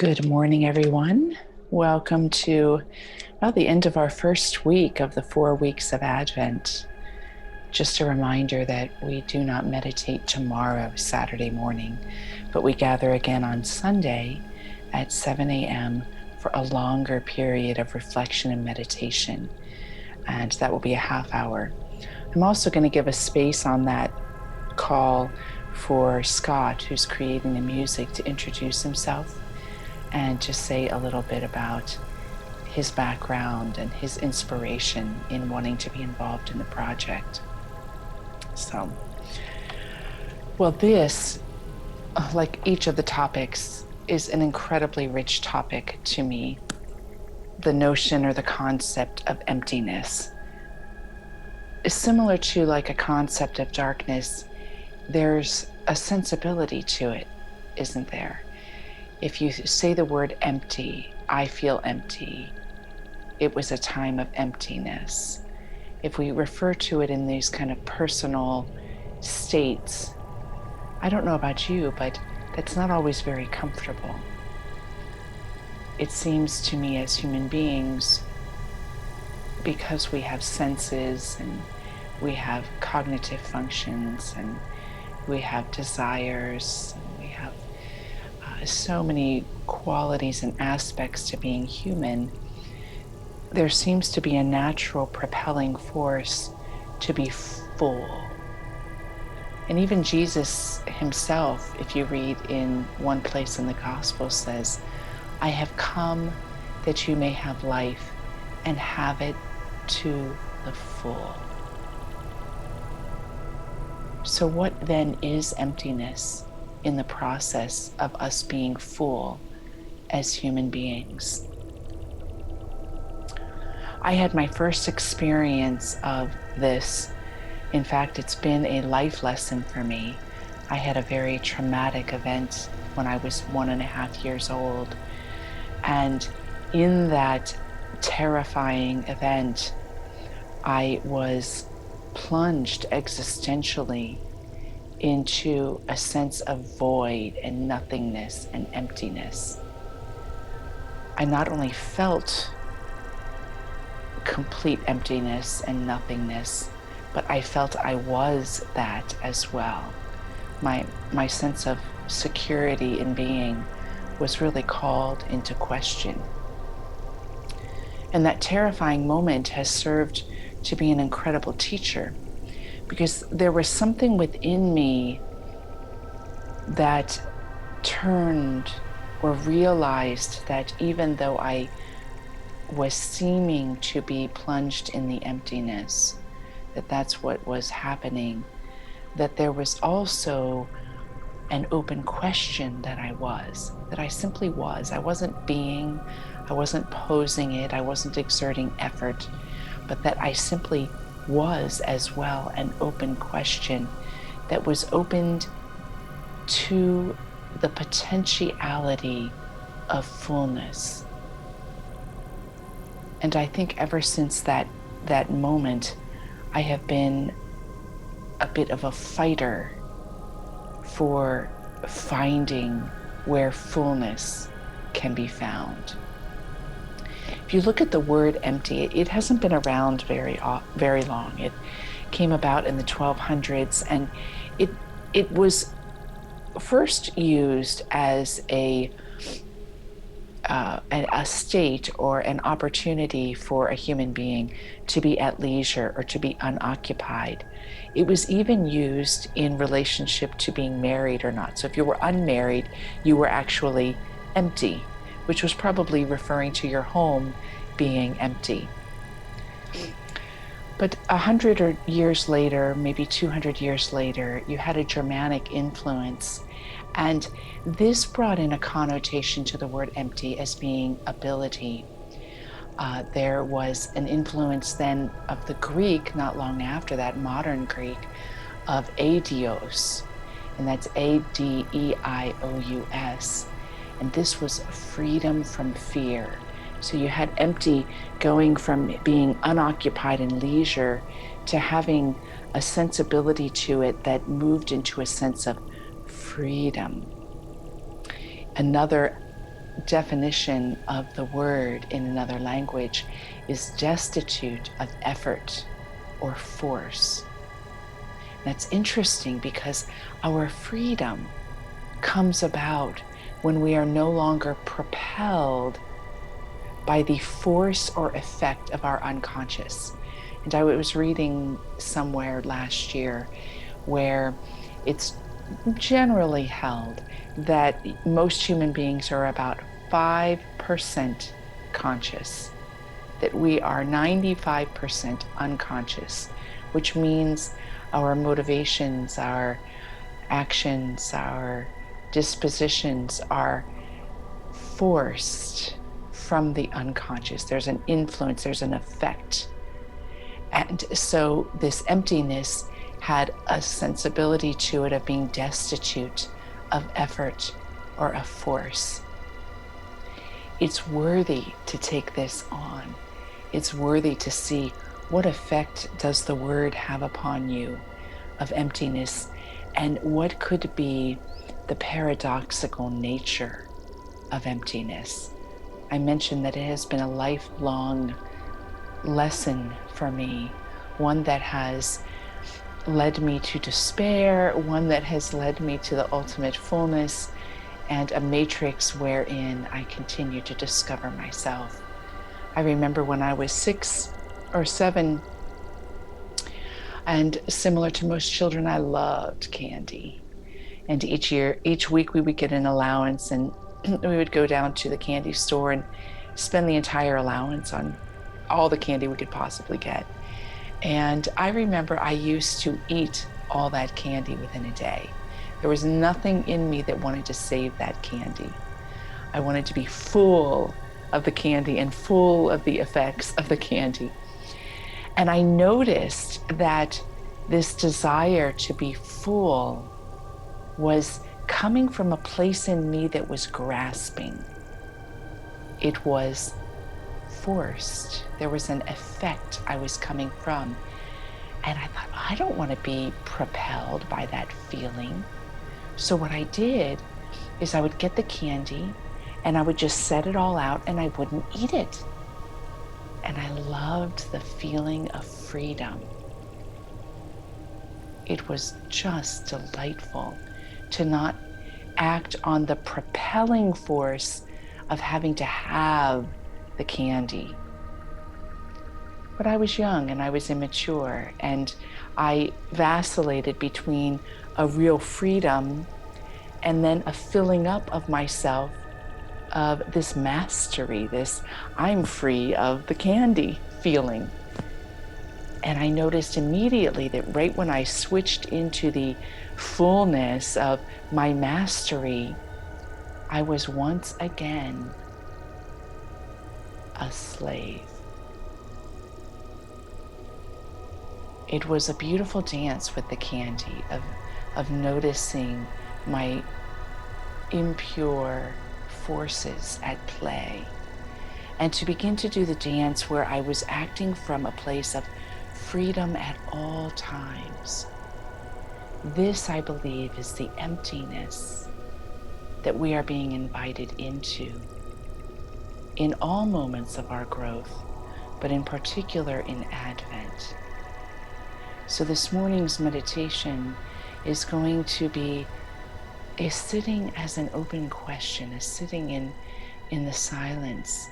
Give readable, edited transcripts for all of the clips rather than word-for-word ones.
Good morning, everyone. Welcome to the end of our first week of the 4 weeks of Advent. Just a reminder that we do not meditate tomorrow, Saturday morning, but we gather again on Sunday at 7 a.m. for a longer period of reflection and meditation. And that will be a half hour. I'm also going to give a space on that call for Scott, who's creating the music, to introduce himself and just say a little bit about his background and his inspiration in wanting to be involved in the project. So, this, like each of the topics, is an incredibly rich topic to me. The notion or the concept of emptiness is similar to like a concept of darkness. There's a sensibility to it, isn't there? If you say the word empty, I feel empty. It was a time of emptiness. If we refer to it in these kind of personal states, I don't know about you, but that's not always very comfortable. It seems to me as human beings, because we have senses and we have cognitive functions and we have desires and we have so many qualities and aspects to being human, there seems to be a natural propelling force to be full. And even Jesus himself, if you read in one place in the gospel, says, I have come that you may have life and have it to the full. So what then is emptiness in the process of us being full as human beings? I had my first experience of this. In fact, it's been a life lesson for me. I had a very traumatic event when I was 1.5 years old. And in that terrifying event, I was plunged existentially into a sense of void and nothingness and emptiness. I not only felt complete emptiness and nothingness, but I felt I was that as well. My sense of security in being was really called into question. And that terrifying moment has served to be an incredible teacher, because there was something within me that turned or realized that even though I was seeming to be plunged in the emptiness, that's what was happening, that there was also an open question that I simply was. I wasn't being, I wasn't posing it, I wasn't exerting effort, but that I simply was as well an open question that was opened to the potentiality of fullness. And I think ever since that moment, I have been a bit of a fighter for finding where fullness can be found. If you look at the word empty, it hasn't been around very long. It came about in the 1200s, and it was first used as a state or an opportunity for a human being to be at leisure or to be unoccupied. It was even used in relationship to being married or not. So if you were unmarried, you were actually empty, which was probably referring to your home being empty. But 100 years later, maybe 200 years later, you had a Germanic influence. And this brought in a connotation to the word empty as being ability. There was an influence then of the Greek, not long after that, modern Greek, of adios, and that's A-D-E-I-O-U-S. And this was freedom from fear. So you had empty going from being unoccupied and leisure to having a sensibility to it that moved into a sense of freedom. Another definition of the word in another language is destitute of effort or force. That's interesting because our freedom comes about when we are no longer propelled by the force or effect of our unconscious. And I was reading somewhere last year where it's generally held that most human beings are about 5% conscious, that we are 95% unconscious, which means our motivations, our actions, our dispositions are forced from the unconscious. There's an influence, there's an effect. And so this emptiness had a sensibility to it of being destitute of effort or of force. It's worthy to take this on. It's worthy to see what effect does the word have upon you of emptiness, and what could be the paradoxical nature of emptiness. I mentioned that it has been a lifelong lesson for me, one that has led me to despair, one that has led me to the ultimate fullness, and a matrix wherein I continue to discover myself. I remember when I was 6 or 7, and similar to most children, I loved candy. And each week we would get an allowance, and we would go down to the candy store and spend the entire allowance on all the candy we could possibly get. And I remember I used to eat all that candy within a day. There was nothing in me that wanted to save that candy. I wanted to be full of the candy and full of the effects of the candy. And I noticed that this desire to be full was coming from a place in me that was grasping. It was forced. There was an effect I was coming from. And I thought, I don't want to be propelled by that feeling. So what I did is I would get the candy and I would just set it all out and I wouldn't eat it. And I loved the feeling of freedom. It was just delightful to not act on the propelling force of having to have the candy. But I was young and I was immature, and I vacillated between a real freedom and then a filling up of myself of this mastery, this I'm free of the candy feeling. And I noticed immediately that right when I switched into the fullness of my mastery, I was once again a slave. It was a beautiful dance with the candy of noticing my impure forces at play, and to begin to do the dance where I was acting from a place of freedom at all times. This, I believe, is the emptiness that we are being invited into in all moments of our growth, but in particular in Advent. So this morning's meditation is going to be a sitting as an open question, a sitting in the silence.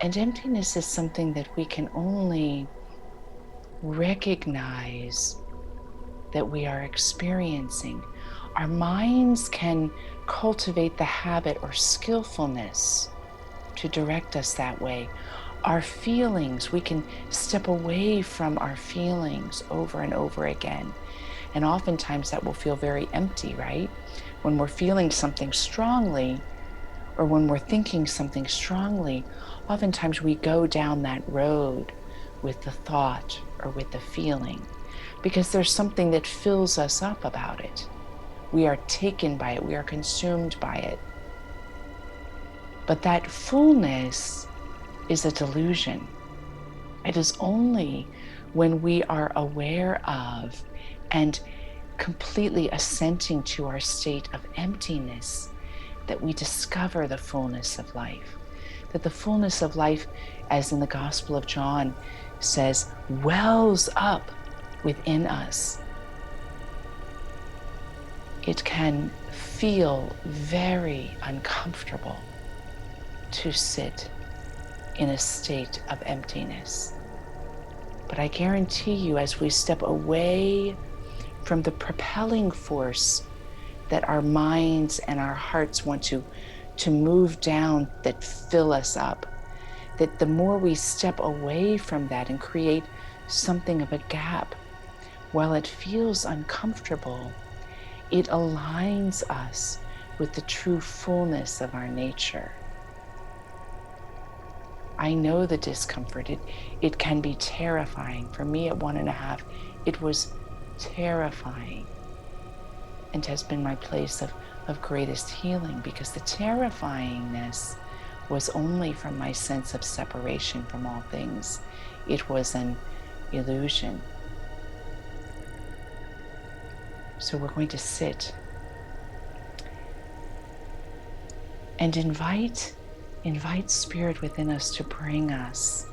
And emptiness is something that we can only recognize that we are experiencing. Our minds can cultivate the habit or skillfulness to direct us that way. Our feelings, we can step away from our feelings over and over again. And oftentimes that will feel very empty, right? When we're feeling something strongly, or when we're thinking something strongly, oftentimes we go down that road with the thought or with the feeling, because there's something that fills us up about it. We are taken by it, we are consumed by it. But that fullness is a delusion. It is only when we are aware of and completely assenting to our state of emptiness that we discover the fullness of life. That the fullness of life, as in the Gospel of John says, wells up within us. It can feel very uncomfortable to sit in a state of emptiness. But I guarantee you, as we step away from the propelling force that our minds and our hearts want to move down, that fill us up, that the more we step away from that and create something of a gap, while it feels uncomfortable, it aligns us with the true fullness of our nature. I know the discomfort. It can be terrifying. For me at 1.5, it was terrifying, and has been my place of greatest healing, because the terrifyingness was only from my sense of separation from all things. It was an illusion. So we're going to sit and invite Spirit within us to bring us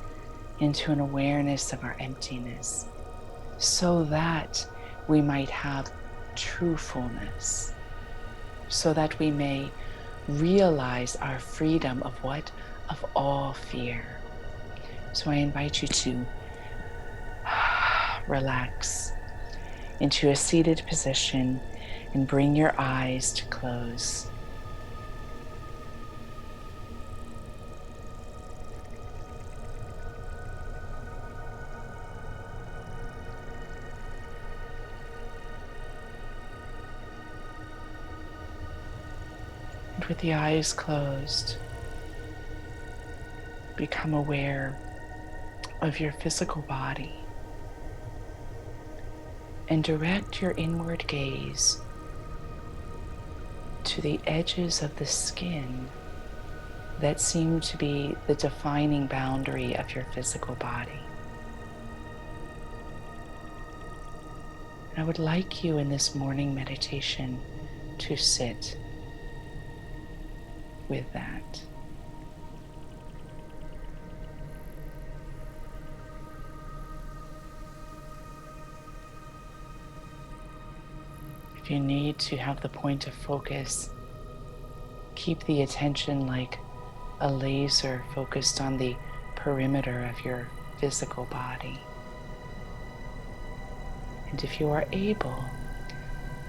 into an awareness of our emptiness, so that we might have true fullness, so that we may realize our freedom of what? Of all fear. So I invite you to relax into a seated position and bring your eyes to close. And with the eyes closed, become aware of your physical body and direct your inward gaze to the edges of the skin that seem to be the defining boundary of your physical body. I would like you in this morning meditation to sit with that. If you need to have the point of focus, keep the attention like a laser focused on the perimeter of your physical body. And if you are able,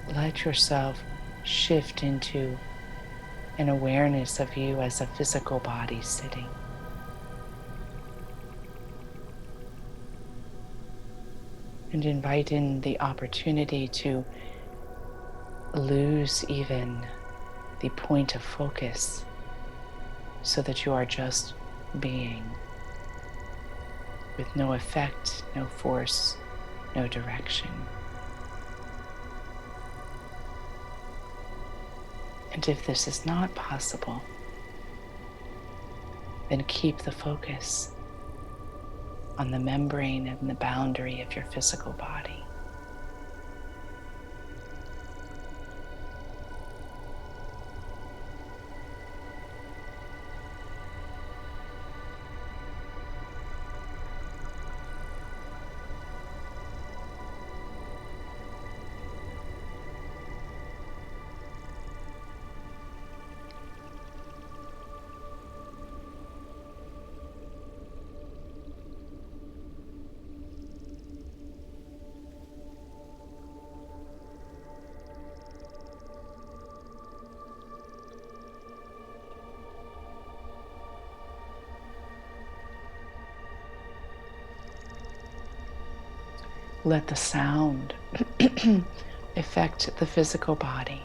let yourself shift into an awareness of you as a physical body sitting. And invite in the opportunity to lose even the point of focus, so that you are just being, with no effect, no force, no direction. And if this is not possible, then keep the focus on the membrane and the boundary of your physical body. Let the sound affect the physical body.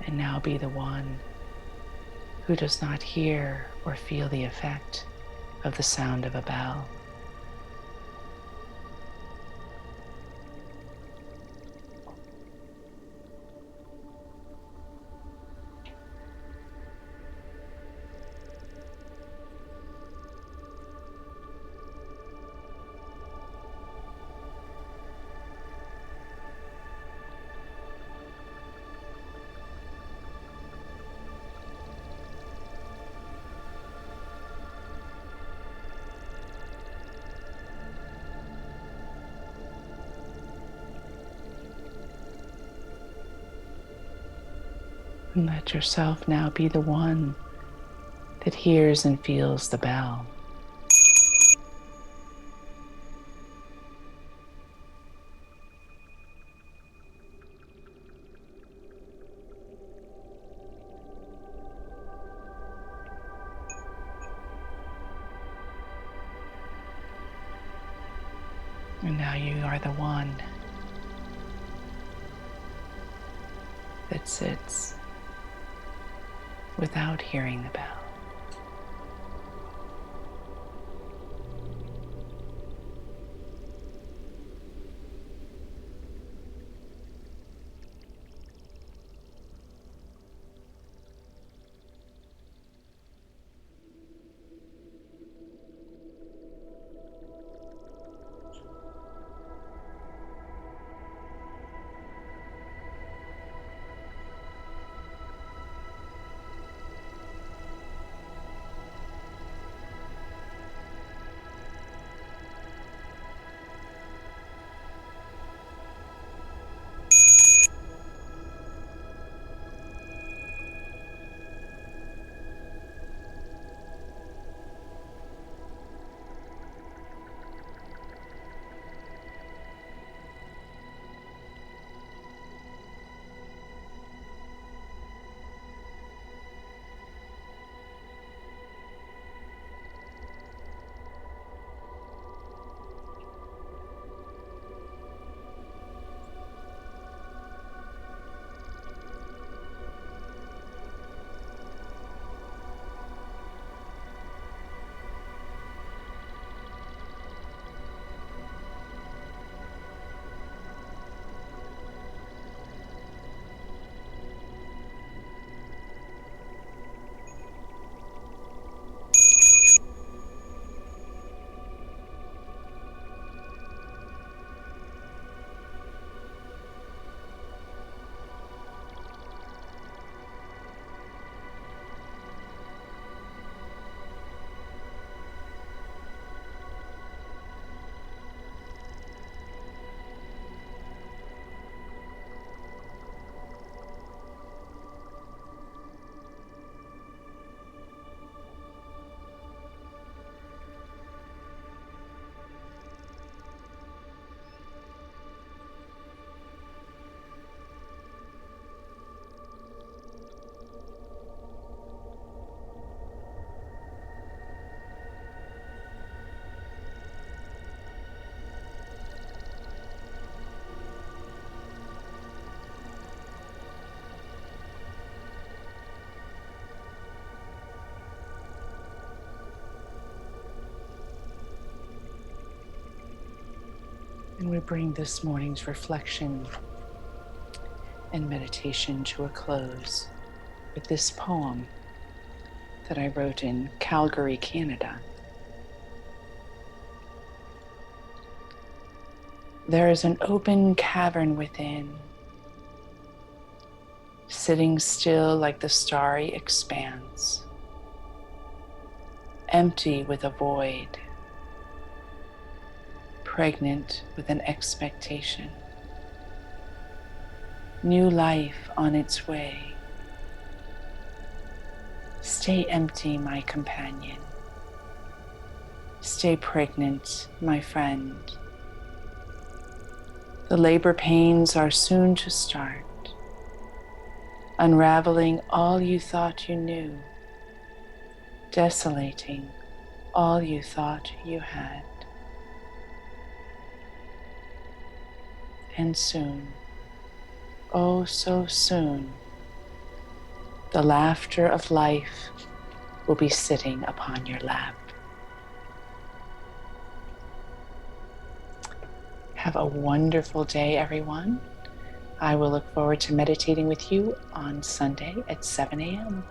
And now be the one who does not hear or feel the effect of the sound of a bell. And let yourself now be the one that hears and feels the bell. And now you are the one that sits without hearing the bell. And we bring this morning's reflection and meditation to a close with this poem that I wrote in Calgary, Canada. There is an open cavern within, sitting still like the starry expanse, empty with a void, pregnant with an expectation, new life on its way. Stay empty, my companion. Stay pregnant, my friend. The labor pains are soon to start, unraveling all you thought you knew, desolating all you thought you had. And soon, oh so soon, the laughter of life will be sitting upon your lap. Have a wonderful day, everyone. I will look forward to meditating with you on Sunday at 7 a.m.